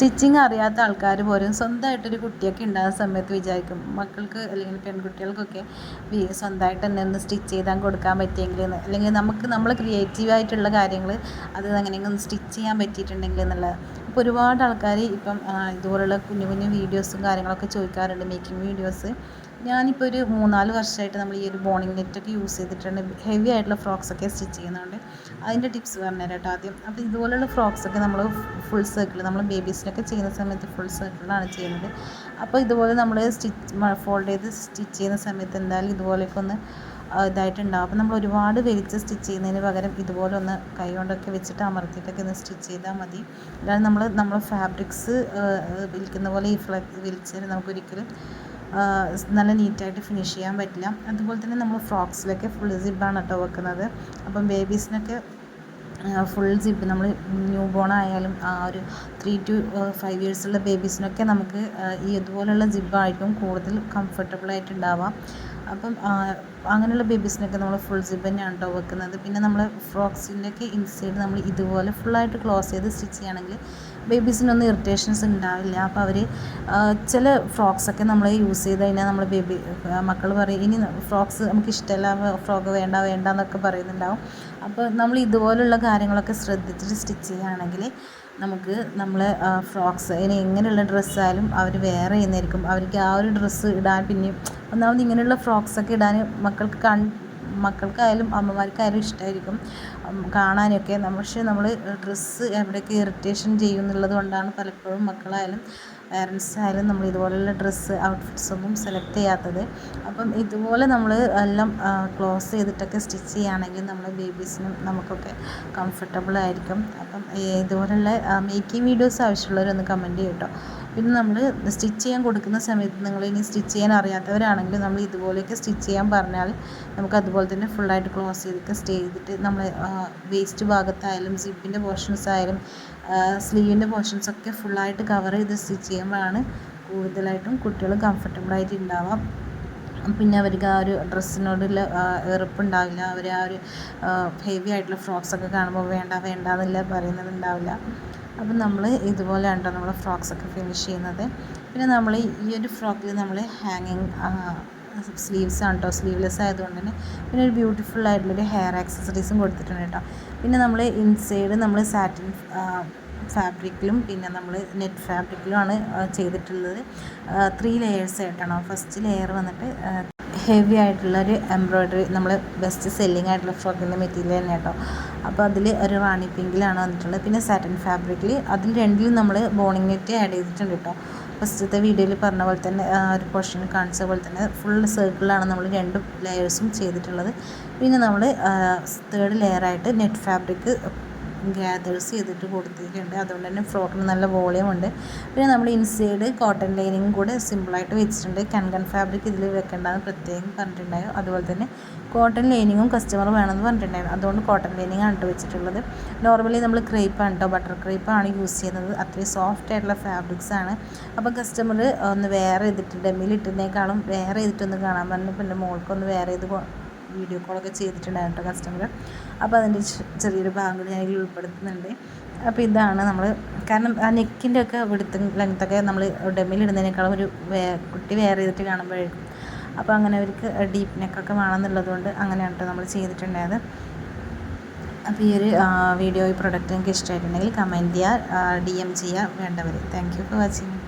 Stitching അറിയാത്ത ആൾക്കാർ പോലും സ്വന്തമായിട്ടൊരു കുട്ടിയൊക്കെ ഉണ്ടാകുന്ന സമയത്ത് വിചാരിക്കും മക്കൾക്ക് അല്ലെങ്കിൽ പെൺകുട്ടികൾക്കൊക്കെ സ്വന്തമായിട്ട് തന്നെ ഒന്ന് സ്റ്റിച്ച് ചെയ്താൽ കൊടുക്കാൻ പറ്റിയെങ്കിൽ അല്ലെങ്കിൽ നമുക്ക് നമ്മൾ ക്രിയേറ്റീവായിട്ടുള്ള കാര്യങ്ങൾ അത് അങ്ങനെയെങ്കിലും ഒന്ന് സ്റ്റിച്ച് ചെയ്യാൻ പറ്റിയിട്ടുണ്ടെങ്കിൽ എന്നുള്ളത്. അപ്പോൾ ഒരുപാട് ആൾക്കാർ ഇപ്പം ഇതുപോലുള്ള കുഞ്ഞു കുഞ്ഞു വീഡിയോസും കാര്യങ്ങളൊക്കെ ചോദിക്കാറുണ്ട്, മേക്കിംഗ് വീഡിയോസ്. ഞാനിപ്പോൾ ഒരു 3-4 വർഷമായിട്ട് നമ്മൾ ഈ ഒരു ബോണിങ് നെറ്റൊക്കെ യൂസ് ചെയ്തിട്ടുണ്ട്. ഹെവി ആയിട്ടുള്ള ഫ്രോക്സൊക്കെ സ്റ്റിച്ച് ചെയ്യുന്നുണ്ട്. അതിൻ്റെ ടിപ്സ് പറഞ്ഞുതരാം കേട്ടോ ആദ്യം. അപ്പോൾ ഇതുപോലുള്ള ഫ്രോക്സൊക്കെ നമ്മൾ ഫുൾ സർക്കിൾ, നമ്മൾ ബേബീസിനൊക്കെ ചെയ്യുന്ന സമയത്ത് ഫുൾ സർക്കിളാണ് ചെയ്യുന്നത്. അപ്പോൾ ഇതുപോലെ നമ്മൾ ഫോൾഡ് ചെയ്ത് സ്റ്റിച്ച് ചെയ്യുന്ന സമയത്ത് എന്തായാലും ഇതുപോലെയൊക്കെ ഒന്ന് ഇതായിട്ടുണ്ടാവും. അപ്പോൾ നമ്മൾ ഒരുപാട് വലിച്ച് സ്റ്റിച്ച് ചെയ്യുന്നതിന് പകരം ഇതുപോലെ ഒന്ന് കൈ കൊണ്ടൊക്കെ വെച്ചിട്ട് അമർത്തിയിട്ടൊക്കെ ഒന്ന് സ്റ്റിച്ച് ചെയ്താൽ മതി. അല്ലാതെ നമ്മൾ ഫാബ്രിക്സ് വിൽക്കുന്ന പോലെ ഈ വലിച്ചാൽ നമുക്കൊരിക്കലും നല്ല നീറ്റായിട്ട് ഫിനിഷ് ചെയ്യാൻ പറ്റില്ല. അതുപോലെ തന്നെ നമ്മൾ ഫ്രോക്സിലൊക്കെ ഫുൾ സിബാണ് കേട്ടോ വെക്കുന്നത്. അപ്പം ബേബീസിനൊക്കെ ഫുൾ സിബ്, നമ്മൾ ന്യൂ ബോൺ ആയാലും ഒരു 3 to 5 ഇയേഴ്സുള്ള ബേബീസിനൊക്കെ നമുക്ക് ഈ ഇതുപോലുള്ള സിബായിരിക്കും കൂടുതൽ കംഫർട്ടബിളായിട്ട് ഉണ്ടാവാം. അപ്പം അങ്ങനെയുള്ള ബേബീസിനൊക്കെ നമ്മൾ ഫുൾ സിബ് തന്നെയാണ് കേട്ടോ വെക്കുന്നത്. പിന്നെ നമ്മൾ ഫ്രോക്സിൻ്റെയൊക്കെ ഇൻസൈഡ് നമ്മൾ ഇതുപോലെ ഫുള്ളായിട്ട് ക്ലോസ് ചെയ്ത് സ്റ്റിച്ച് ചെയ്യുകയാണെങ്കിൽ ബേബീസിനൊന്നും ഇറിറ്റേഷൻസ് ഉണ്ടാവില്ല. അപ്പോൾ അവർ ചില ഫ്രോക്സൊക്കെ നമ്മൾ യൂസ് ചെയ്ത് കഴിഞ്ഞാൽ നമ്മൾ മക്കൾ പറയും ഇനി ഫ്രോക്സ് നമുക്ക് ഇഷ്ടമല്ല, ഫ്രോക്ക് വേണ്ട എന്നൊക്കെ പറയുന്നുണ്ടാവും. അപ്പോൾ നമ്മൾ ഇതുപോലുള്ള കാര്യങ്ങളൊക്കെ ശ്രദ്ധിച്ചിട്ട് സ്റ്റിച്ച് ചെയ്യുകയാണെങ്കിൽ നമുക്ക് ഫ്രോക്സ് ഇനി എങ്ങനെയുള്ള ഡ്രസ്സായാലും അവർ വെയർ ചെയ്യുന്നതായിരിക്കും. അവർക്ക് ആ ഒരു ഡ്രസ്സ് ഇടാൻ പിന്നെയും ഒന്നാമത് ഇങ്ങനെയുള്ള ഫ്രോക്സൊക്കെ ഇടാൻ മക്കൾക്കായാലും അമ്മമാർക്കായാലും ഇഷ്ടമായിരിക്കും കാണാനൊക്കെ. പക്ഷേ നമ്മൾ ഡ്രസ്സ് എവിടെയൊക്കെ ഇറിറ്റേഷൻ ചെയ്യും എന്നുള്ളത് കൊണ്ടാണ് പലപ്പോഴും മക്കളായാലും പാരൻസ് ആയാലും നമ്മൾ ഇതുപോലെയുള്ള ഡ്രസ്സ് ഔട്ട്ഫിറ്റ്സൊന്നും സെലക്ട് ചെയ്യാത്തത്. അപ്പം ഇതുപോലെ നമ്മൾ എല്ലാം ക്ലോസ് ചെയ്തിട്ടൊക്കെ സ്റ്റിച്ച് ചെയ്യുകയാണെങ്കിൽ നമ്മുടെ ബേബീസിനും നമുക്കൊക്കെ കംഫർട്ടബിളായിരിക്കും. അപ്പം ഇതുപോലുള്ള മേക്കിംഗ് വീഡിയോസ് ആവശ്യമുള്ളവരൊന്ന് കമൻറ്റ് ചെയ്യും കേട്ടോ. പിന്നെ നമ്മൾ സ്റ്റിച്ച് ചെയ്യാൻ കൊടുക്കുന്ന സമയത്ത് നിങ്ങൾ ഇനി സ്റ്റിച്ച് ചെയ്യാൻ അറിയാത്തവരാണെങ്കിൽ നമ്മൾ ഇതുപോലെയൊക്കെ സ്റ്റിച്ച് ചെയ്യാൻ പറഞ്ഞാൽ നമുക്ക് അതുപോലെ തന്നെ ഫുള്ളായിട്ട് ക്ലോസ് ചെയ്തിട്ട് നമ്മൾ വേസ്റ്റ് ഭാഗത്തായാലും സിബിൻ്റെ പോർഷൻസ് ആയാലും സ്ലീവിൻ്റെ പോർഷൻസൊക്കെ ഫുള്ളായിട്ട് കവർ ചെയ്ത് സ്റ്റിച്ച് ചെയ്യുമ്പോഴാണ് കൂടുതലായിട്ടും കുട്ടികൾ കംഫർട്ടബിളായിട്ട് ഉണ്ടാവാം. പിന്നെ അവർക്ക് ആ ഒരു ഡ്രസ്സിനോടുള്ള വെറുപ്പുണ്ടാവില്ല. അവർ ആ ഒരു ഹെവി ആയിട്ടുള്ള ഫ്രോക്സൊക്കെ കാണുമ്പോൾ വേണ്ട പറയുന്നതുണ്ടാവില്ല. അപ്പം നമ്മൾ ഇതുപോലെയാണ് കേട്ടോ നമ്മൾ ഫ്രോക്സൊക്കെ ഫിനിഷ് ചെയ്യുന്നത്. പിന്നെ നമ്മൾ ഈ ഒരു ഫ്രോക്കിൽ നമ്മൾ ഹാങ്ങിങ് സ്ലീവ്സാണ് കേട്ടോ, സ്ലീവ്ലെസ് ആയതുകൊണ്ട് തന്നെ. പിന്നെ ഒരു ബ്യൂട്ടിഫുൾ ആയിട്ടുള്ളൊരു ഹെയർ ആക്സസറീസും കൊടുത്തിട്ടുണ്ട് കേട്ടോ. പിന്നെ നമ്മൾ ഇൻസൈഡ് നമ്മൾ സാറ്റിൻ ഫാബ്രിക്കിലും പിന്നെ നമ്മൾ നെറ്റ് ഫാബ്രിക്കിലുമാണ് ചെയ്തിട്ടുള്ളത്. 3 ലെയേഴ്സ് ആയിട്ടാണ്. ഫസ്റ്റ് ലെയർ വന്നിട്ട് ഹെവി ആയിട്ടുള്ളൊരു എംബ്രോയ്ഡറി, നമ്മൾ ബെസ്റ്റ് സെല്ലിംഗ് ആയിട്ടുള്ള ഫ്രോക്കിൻ്റെ മെറ്റീരിയൽ തന്നെ കേട്ടോ. അപ്പോൾ അതിൽ ഒരു റാണി പിങ്കിലാണ് വന്നിട്ടുള്ളത്. പിന്നെ സാറ്റിൻ ഫാബ്രിക്കിൽ അതിൽ രണ്ടിലും നമ്മൾ ബോണിങ് നെറ്റ് ആഡ് ചെയ്തിട്ടുണ്ട് കേട്ടോ. ഫസ്റ്റത്തെ വീഡിയോയിൽ പറഞ്ഞ പോലെ തന്നെ ഒരു പോർഷൻ കാണിച്ച പോലെ തന്നെ ഫുൾ സർക്കിളാണ് നമ്മൾ 2 ലെയേഴ്സും ചെയ്തിട്ടുള്ളത്. പിന്നെ നമ്മൾ 3rd ലെയറായിട്ട് നെറ്റ് ഫാബ്രിക് ഗ്യാദേഴ്സ് ചെയ്തിട്ട് കൊടുത്തിട്ടുണ്ട്. അതുകൊണ്ട് തന്നെ ഫ്രോക്കിന് നല്ല വോളിയം ഉണ്ട്. പിന്നെ നമ്മൾ ഇൻസൈഡ് കോട്ടൺ ലൈനിങ് കൂടെ സിമ്പിളായിട്ട് വെച്ചിട്ടുണ്ട്. കൻകൻ ഫാബ്രിക് ഇതിൽ വെക്കേണ്ടതെന്ന് പ്രത്യേകം പറഞ്ഞിട്ടുണ്ടായിരുന്നു. അതുപോലെ തന്നെ കോട്ടൺ ലൈനിങ്ങും കസ്റ്റമർ വേണമെന്ന് പറഞ്ഞിട്ടുണ്ടായിരുന്നു. അതുകൊണ്ട് കോട്ടൺ ലൈനിങ് ആണ് വെച്ചിട്ടുള്ളത്. നോർമലി നമ്മൾ ക്രേപ്പാണ് കേട്ടോ, ബട്ടർ ക്രേപ്പാണ് യൂസ് ചെയ്യുന്നത്. അത്രയും സോഫ്റ്റ് ആയിട്ടുള്ള ഫാബ്രിക്സ് ആണ്. അപ്പോൾ കസ്റ്റമർ ഒന്ന് വെയർ ചെയ്തിട്ട് ഡെമ്മിൽ ഇട്ടതിനേക്കാളും വെയർ ചെയ്തിട്ടൊന്ന് കാണാൻ പറഞ്ഞു. പിന്നെ മോൾക്കൊന്ന് വെയർ ചെയ്ത് വീഡിയോ കോളൊക്കെ ചെയ്തിട്ടുണ്ടായിരുന്നു കേട്ടോ കസ്റ്റമർ. അപ്പോൾ അതിൻ്റെ ചെറിയൊരു ഭാഗങ്ങൾ ഞാൻ ഇതിൽ ഉൾപ്പെടുത്തുന്നുണ്ട്. അപ്പോൾ ഇതാണ് നമ്മൾ, കാരണം ആ നെക്കിൻ്റെ ഒക്കെ ലെങ്ത്തൊക്കെ നമ്മൾ ഡെമ്മിലിടുന്നതിനേക്കാളും ഒരു കുട്ടി വെയർ ചെയ്തിട്ട് കാണുമ്പോഴേക്കും അപ്പോൾ അങ്ങനെ അവർക്ക് ഡീപ്പ് നെക്കൊക്കെ വേണമെന്നുള്ളതുകൊണ്ട് അങ്ങനെയാണ് കേട്ടോ നമ്മൾ ചെയ്തിട്ടുണ്ടായത്. അപ്പോൾ ഈ ഒരു വീഡിയോ ഈ പ്രൊഡക്റ്റ് നിങ്ങൾക്ക് ഇഷ്ടമായിട്ടുണ്ടെങ്കിൽ കമൻറ്റ് ചെയ്യുക, DM ചെയ്യുക വേണ്ടവർ. Thank you for watching.